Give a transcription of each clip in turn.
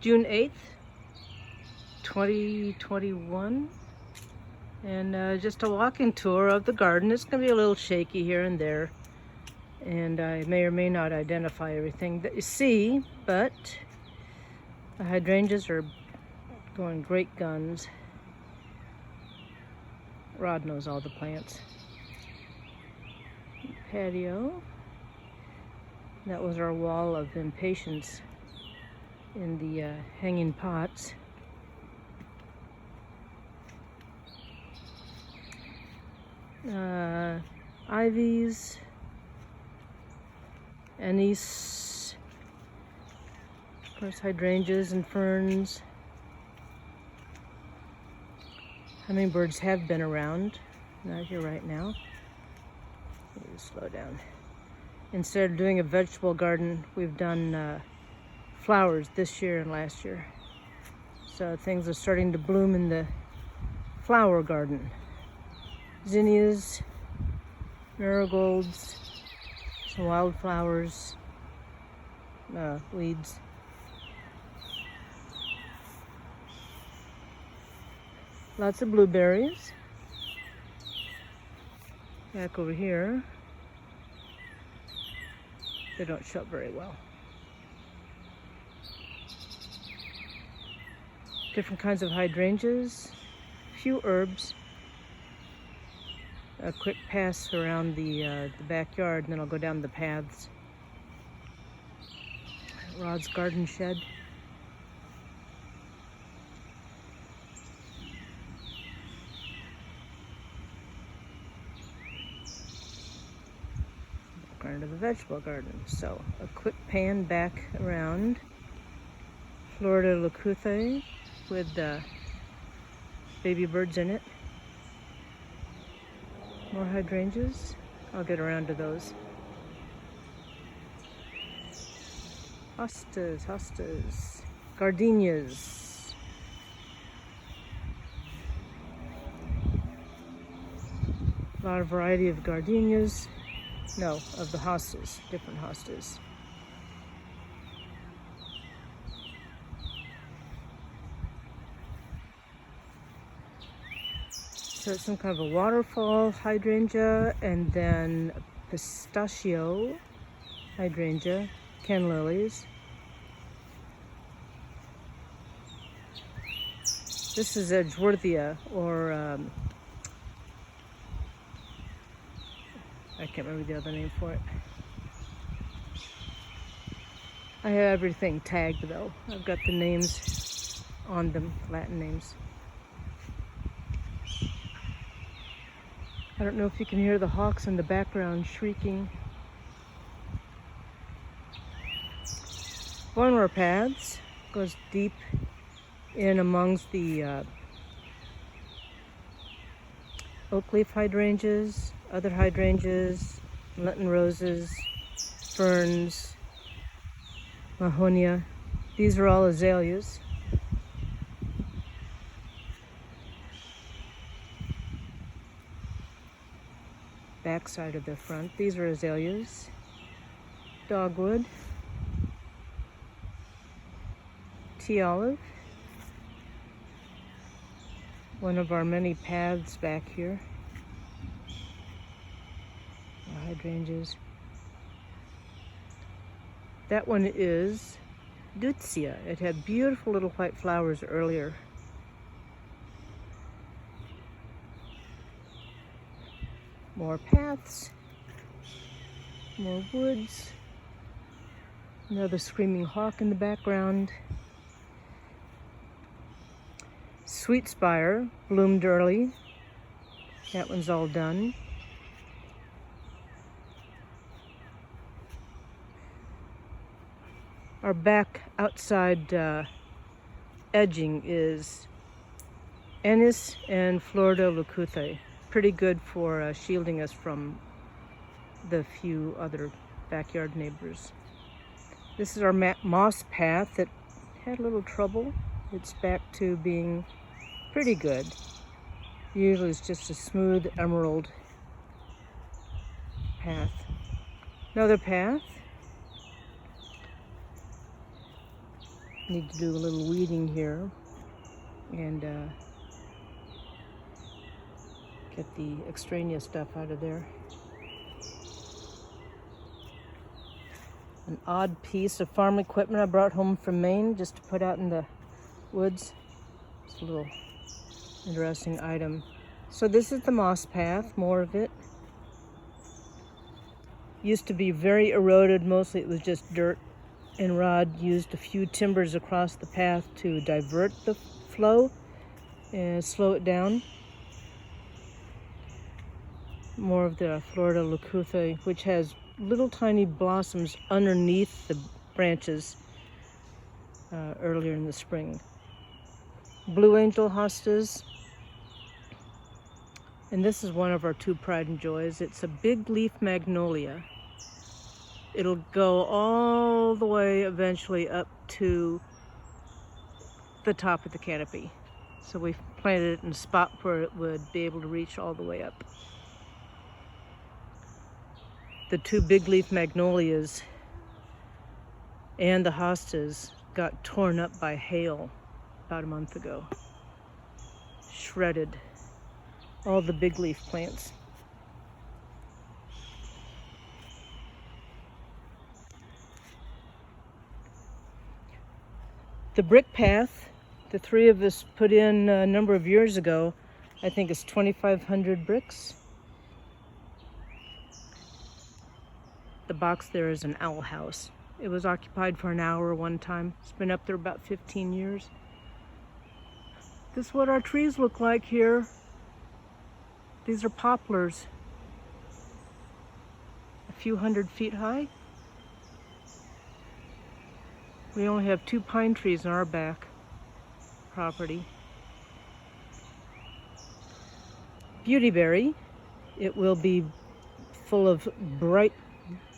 June 8th, 2021, and just a walking tour of the garden. It's going to be a little shaky here and there, and I may or may not identify everything that you see, but the hydrangeas are going great guns. Rod knows all the plants. Patio. That was our wall of impatiens in the hanging pots. Ivies, anise, of course hydrangeas and ferns. Hummingbirds have been around, not here right now. Let me slow down. Instead of doing a vegetable garden, we've done flowers this year and last year. So things are starting to bloom in the flower garden. Zinnias, marigolds, some wildflowers, weeds. Lots of blueberries. Back over here, they don't show up very well. Different kinds of hydrangeas, few herbs. A quick pass around the backyard, and then I'll go down the paths. Rod's garden shed. Back into the vegetable garden. So a quick pan back around Florida leucothae with baby birds in it. More hydrangeas. I'll get around to those. Hostas, gardenias. A lot of variety of gardenias. No, of the hostas, different hostas. So it's some kind of a waterfall hydrangea, and then pistachio hydrangea, ken lilies. This is Edgeworthia, or I can't remember the other name for it. I have everything tagged though. I've got the names on them, Latin names. I don't know if you can hear the hawks in the background shrieking. One of our paths goes deep in amongst the oak leaf hydrangeas, other hydrangeas, Lenten roses, ferns, mahonia. These are all azaleas. Back side of the front. These are azaleas. Dogwood. Tea olive. One of our many paths back here. Hydrangeas. That one is Deutzia. It had beautiful little white flowers earlier. More paths, more woods, another screaming hawk in the background. Sweet spire bloomed early. That one's all done. Our back outside edging is anise and Florida leucothae. Pretty good for shielding us from the few other backyard neighbors. This is our moss path that had a little trouble. It's back to being pretty good. Usually it's just a smooth emerald path. Another path. Need to do a little weeding here and get the extraneous stuff out of there. An odd piece of farm equipment I brought home from Maine just to put out in the woods. It's a little interesting item. So this is the moss path, more of it. Used to be very eroded, mostly it was just dirt, and Rod used a few timbers across the path to divert the flow and slow it down. More of the Florida leucotha, which has little tiny blossoms underneath the branches earlier in the spring. Blue angel hostas, and this is one of our two pride and joys. It's a big leaf magnolia. It'll go all the way eventually up to the top of the canopy. So we planted it in a spot where it would be able to reach all the way up. The two big leaf magnolias and the hostas got torn up by hail about a month ago. Shredded all the big leaf plants. The brick path, the three of us put in a number of years ago, I think it's 2,500 bricks. The box there is an owl house. It was occupied for an hour one time. It's been up there about 15 years. This is what our trees look like here. These are poplars. A few 100 feet high. We only have 2 pine trees on our back property. Beautyberry. It will be full of bright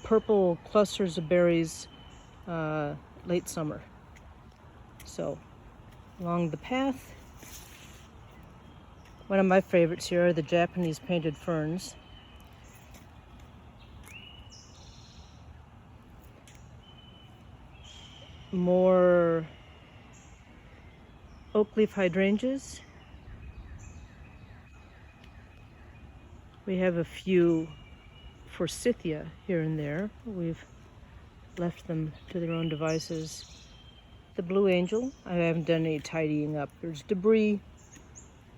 purple clusters of berries late summer. So along the path, one of my favorites here are the Japanese painted ferns. More oak leaf hydrangeas. We have a few forsythia here and there. We've left them to their own devices. The blue angel, I haven't done any tidying up. There's debris.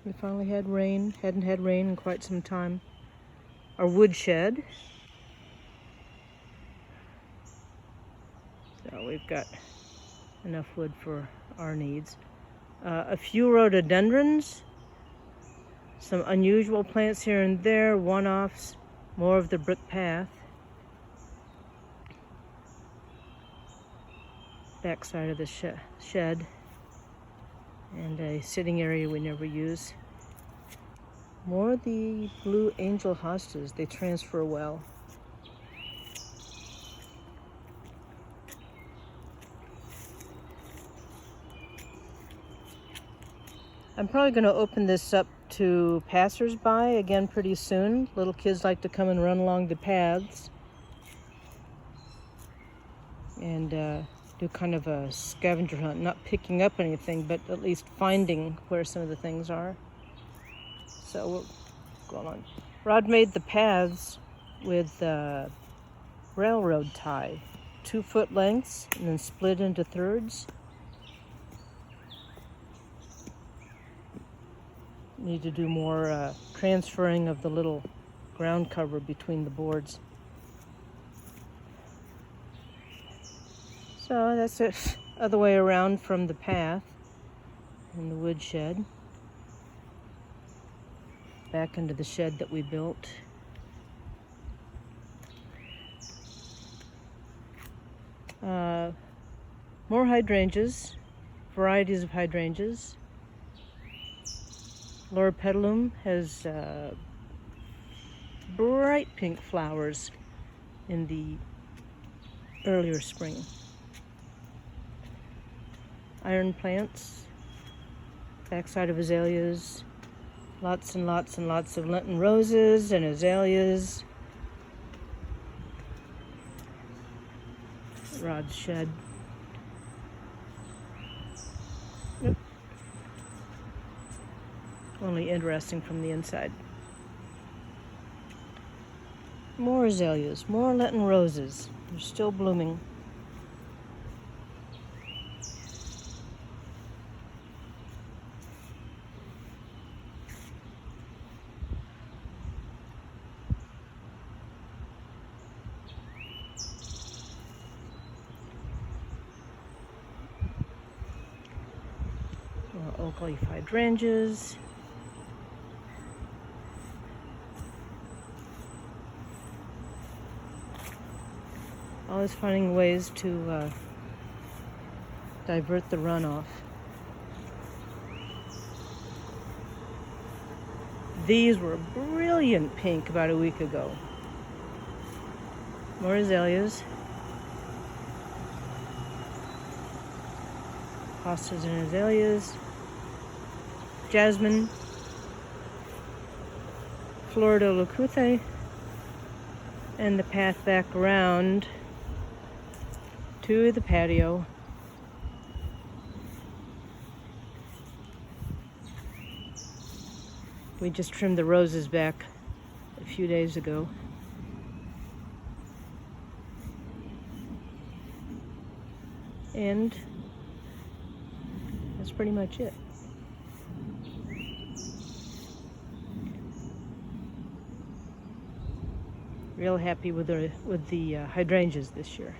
We finally had rain, hadn't had rain in quite some time. Our woodshed. So we've got enough wood for our needs. A few rhododendrons, some unusual plants here and there, one-offs, more of the brick path. Back side of the shed, and a sitting area we never use. More of the blue angel hostas, they transfer well. I'm probably going to open this up to passers-by again pretty soon. Little kids like to come and run along the paths and do kind of a scavenger hunt, not picking up anything, but at least finding where some of the things are. So we'll go on. Rod made the paths with railroad tie, 2-foot lengths, and then split into thirds. Need to do more transferring of the little ground cover between the boards. So that's it, other way around from the path in the woodshed. Back into the shed that we built. More hydrangeas, varieties of hydrangeas. Loropetalum has bright pink flowers in the earlier spring. Iron plants, backside of azaleas, lots and lots and lots of Lenten roses and azaleas. Rod's shed. Yep. Only interesting from the inside. More azaleas, more Lenten roses. They're still blooming. More oak leaf hydrangeas. Always finding ways to divert the runoff. These were brilliant pink about a week ago. More azaleas. Hostas and azaleas. Jasmine. Florida leucothae. And the path back around to the patio. We just trimmed the roses back a few days ago. And that's pretty much it. Real happy with the hydrangeas this year.